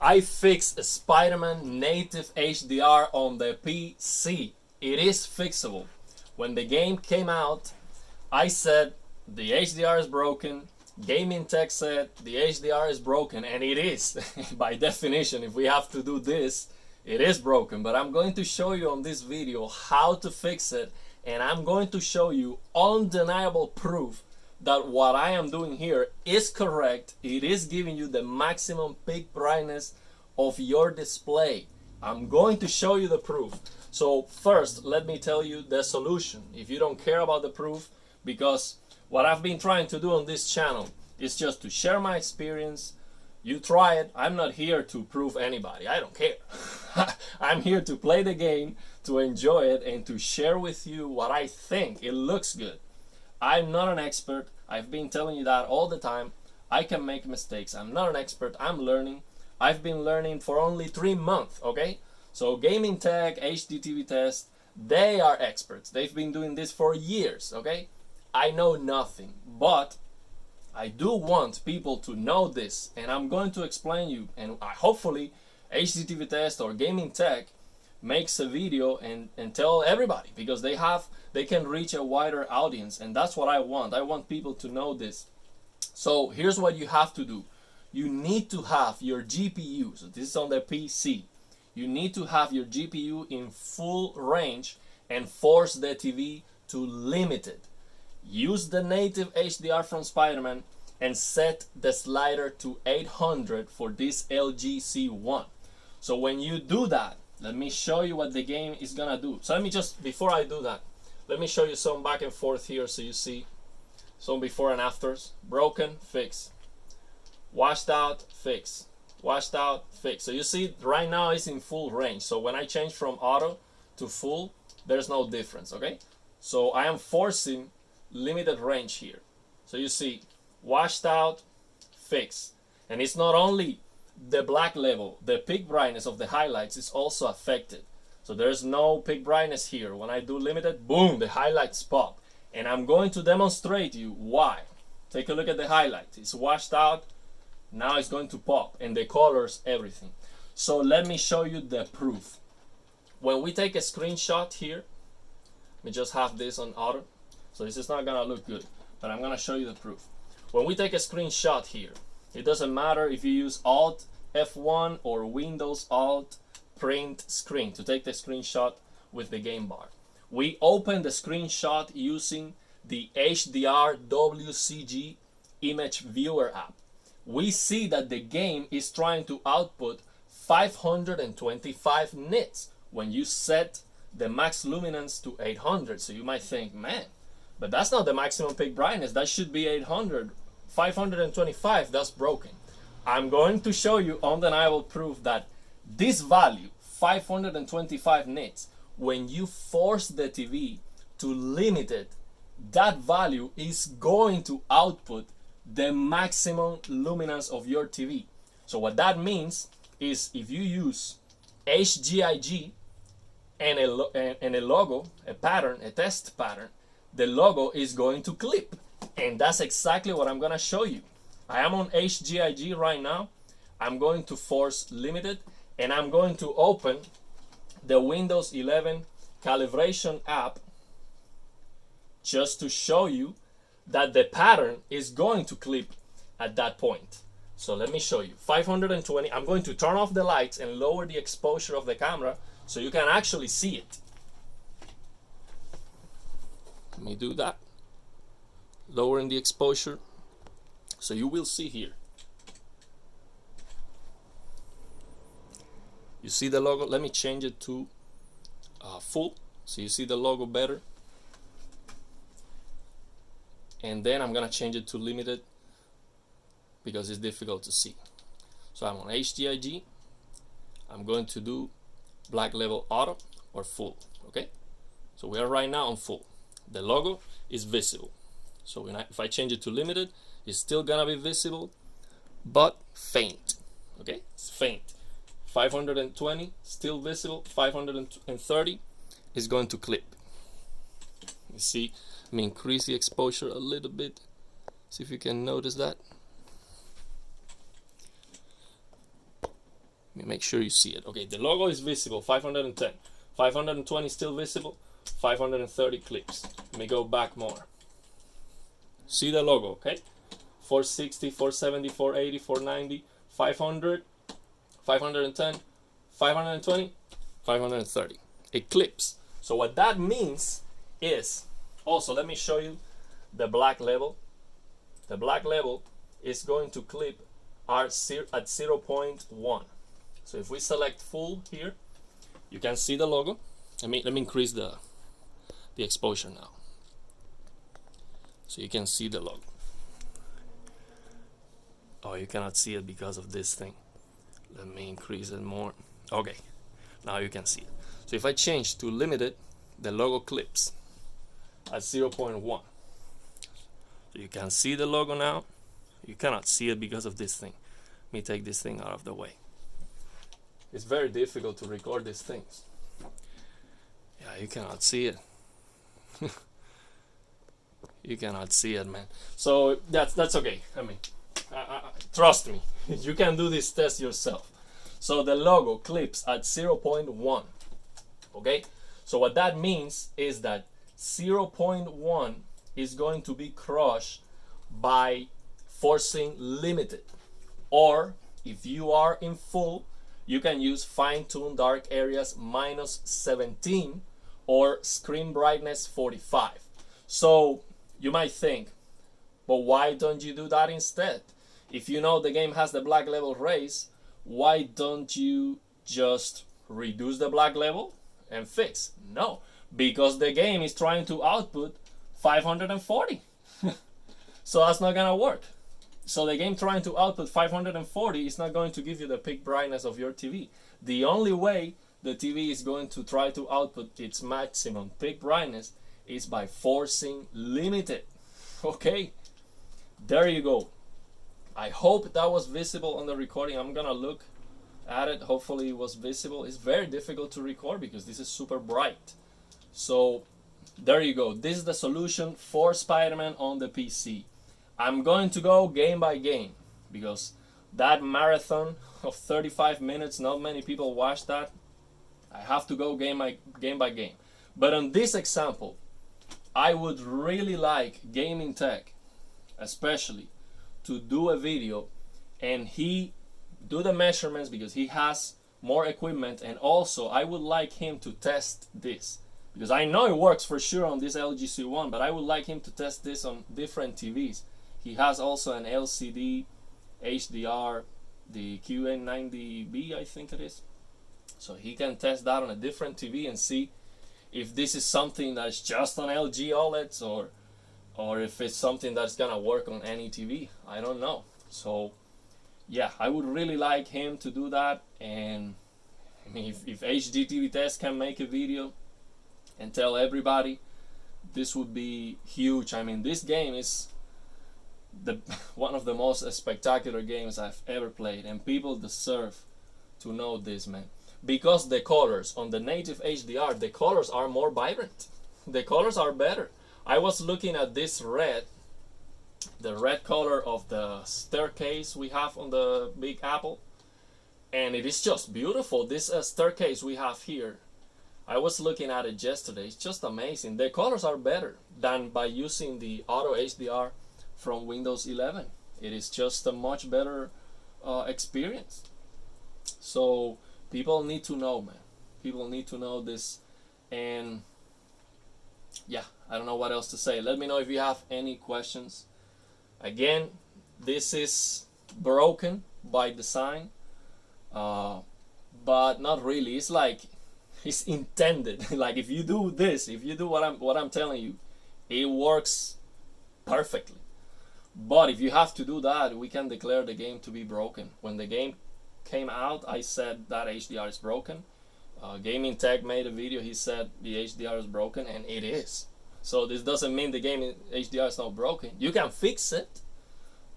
I fixed Spiderman native HDR on the PC. It is fixable. When the game came out, I said the HDR is broken. Gaming Tech said the HDR is broken, and it is. By definition, if we have to do this, it is broken. But I'm going to show you on this video how to fix it, and I'm going to show you undeniable proof that what I am doing here is correct. It is giving you the maximum peak brightness of your display. I'm going to show you the proof. So first, let me tell you the solution if you don't care about the proof, because what I've been trying to do on this channel is just to share my experience. You try it. I'm not here to prove anybody. I don't care. I'm here to play the game, to enjoy it, and to share with you what I think. It looks good. I'm not an expert. I've been telling you that all the time. I can make mistakes. I'm not an expert. I'm learning. I've been learning for only 3 months, okay? So Gaming Tech, HD TV Test, they are experts. They've been doing this for years, okay? I know nothing, but I do want people to know this, and I'm going to explain you, and hopefully HD TV Test or Gaming Tech makes a video and tell everybody, because they can reach a wider audience, and that's what I want. I want people to know this. So here's what you have to do. You need to have your GPU, so this is on the PC. You need to have your GPU in full range and force the TV to limited. Use the native HDR from Spiderman and set the slider to 800 for this LGC1. So when you do that, let me show you what the game is gonna do. So before I do that, let me show you some back and forth here so you see some before and afters. Broken, fix. Washed out, fix. Washed out, fix. So you see right now it's in full range. So when I change from auto to full, there's no difference, okay? So I am forcing limited range here. So you see washed out, fix. And it's not only the black level, the peak brightness of the highlights is also affected. So there's no peak brightness here. When I do limited, boom, the highlights pop. And I'm going to demonstrate you why. Take a look at the highlight. It's washed out. Now it's going to pop, and the colors, everything. So let me show you the proof. When we take a screenshot here, let me just have this on auto. So this is not gonna look good, but I'm gonna show you the proof. When we take a screenshot here, it doesn't matter if you use Alt F1 or Windows Alt Print Screen to take the screenshot with the game bar. We open the screenshot using the HDR WCG image viewer app. We see that the game is trying to output 525 nits when you set the max luminance to 800. So you might think, man, but that's not the maximum peak brightness. That should be 800. 525, that's broken. I'm going to show you undeniable proof that this value, 525 nits, when you force the TV to limit it, that value is going to output the maximum luminance of your TV. So what that means is if you use HGIG and a logo, a pattern, a test pattern, the logo is going to clip. And that's exactly what I'm gonna show you. I am on HGIG right now. I'm going to force limited, and I'm going to open the Windows 11 calibration app just to show you that the pattern is going to clip at that point. So let me show you. 520, I'm going to turn off the lights and lower the exposure of the camera so you can actually see it. Let me do that. Lowering the exposure, so you will see here. You see the logo? Let me change it to full, so you see the logo better. And then I'm gonna change it to limited because it's difficult to see. So I'm on HDIG. I'm going to do black level auto or full, okay? So we are right now on full. The logo is visible. So if I change it to limited, it's still gonna be visible, but faint, okay? It's faint. 520, still visible. 530 is going to clip. You see, let me increase the exposure a little bit. See if you can notice that. Let me make sure you see it. Okay, the logo is visible, 510. 520 still visible, 530 clips. Let me go back more. See the logo, okay? 460, 470, 480, 490, 500, 510, 520, 530. It clips. So what that means is, also let me show you the black level. The black level is going to clip at 0.1. So if we select full here, you can see the logo. Let me increase the exposure now, so you can see the logo. Oh, you cannot see it because of this thing. Let me increase it more. Okay, now you can see it. So if I change to limited, the logo clips at 0.1. So you can see the logo now. You cannot see it because of this thing. Let me take this thing out of the way. It's very difficult to record these things. Yeah, you cannot see it. You cannot see it, man. So that's okay. I mean, trust me, you can do this test yourself. So the logo clips at 0.1. Okay? So what that means is that 0.1 is going to be crushed by forcing limited. Or if you are in full, you can use fine-tune dark areas -17 or screen brightness 45. So you might think, but why don't you do that instead? If you know the game has the black level raised, why don't you just reduce the black level and fix? No, because the game is trying to output 540. So that's not gonna work. So the game trying to output 540 is not going to give you the peak brightness of your TV. The only way the TV is going to try to output its maximum peak brightness is by forcing limited. Okay, there you go. I hope that was visible on the recording. I'm gonna look at it. Hopefully it was visible. It's very difficult to record because this is super bright. So there you go. This is the solution for Spider-Man on the PC. I'm going to go game by game because that marathon of 35 minutes, not many people watch that. I have to go game by game. But on this example, I would really like Gaming Tech, especially, to do a video and he do the measurements because he has more equipment, and also I would like him to test this because I know it works for sure on this LG C1, but I would like him to test this on different TVs. He has also an LCD HDR, the QN90B I think it is, so he can test that on a different TV and see if this is something that's just on LG OLEDs or if it's something that's gonna work on any TV. I don't know. So yeah, I would really like him to do that. And I mean, if HD TV Test can make a video and tell everybody, this would be huge. I mean, this game is one of the most spectacular games I've ever played, and people deserve to know this, man, because the colors on the native HDR, the colors are more vibrant, the colors are better. I was looking at this red, the red color of the staircase we have on the Big Apple, and it is just beautiful. This staircase we have here, I was looking at it yesterday. It's just amazing. The colors are better than by using the Auto HDR from Windows 11. It is just a much better experience. So people need to know, man. People need to know this. And yeah, I don't know what else to say. Let me know if you have any questions. Again, this is broken by design, but not really. It's like it's intended. Like if you do this, if you do what I'm telling you, it works perfectly. But if you have to do that, we can declare the game to be broken. When the game came out, I said that HDR is broken. Gaming Tech made a video. He said the HDR is broken, and it is. So this doesn't mean the game HDR is not broken. You can fix it.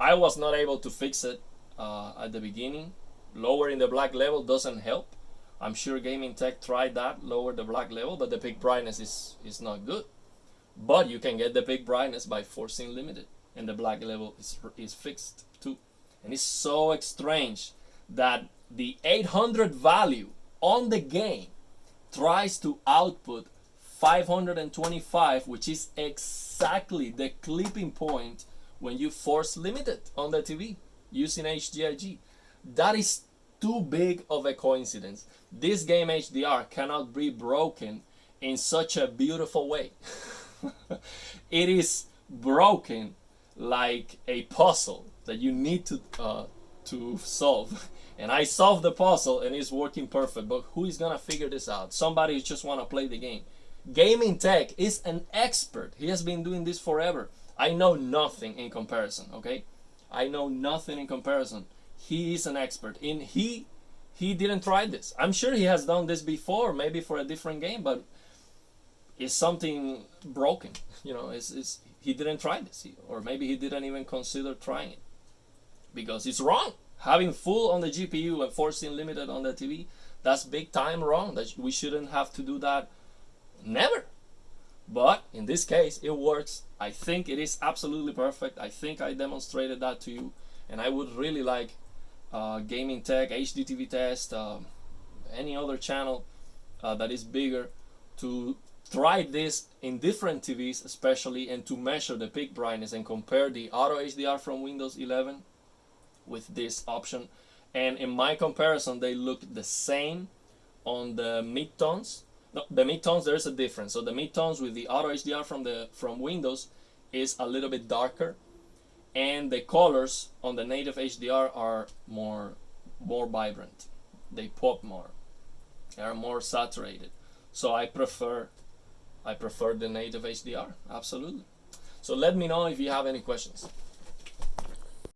I was not able to fix it at the beginning. Lowering the black level doesn't help. I'm sure Gaming Tech tried that, lower the black level, but the peak brightness is not good. But you can get the peak brightness by forcing limited, and the black level is fixed too. And it's so strange that the 800 value on the game tries to output 525, which is exactly the clipping point when you force limit it on the TV using HDIG. That is too big of a coincidence. This game HDR cannot be broken in such a beautiful way. It is broken like a puzzle that you need to solve. And I solved the puzzle and it's working perfect. But who is gonna figure this out? Somebody who just wanna play the game. Gaming Tech is an expert. He has been doing this forever. I know nothing in comparison. Okay, I know nothing in comparison. He is an expert. He didn't try this. I'm sure he has done this before, maybe for a different game, but it's something broken. You know, he didn't try this, or maybe he didn't even consider trying it because it's wrong. Having full on the GPU and forcing limited on the TV, that's big time wrong. That we shouldn't have to do that. Never. But in this case, it works. I think it is absolutely perfect. I think I demonstrated that to you, and I would really like Gaming Tech, HDTV Test, any other channel that is bigger to try this in different TVs especially, and to measure the peak brightness and compare the auto HDR from Windows 11 with this option. And in my comparison, they look the same on the midtones. No, the midtones, there is a difference. So the midtones with the auto HDR from Windows is a little bit darker, and the colors on the native HDR are more vibrant. They pop more. They are more saturated. So I prefer the native HDR, absolutely. So let me know if you have any questions.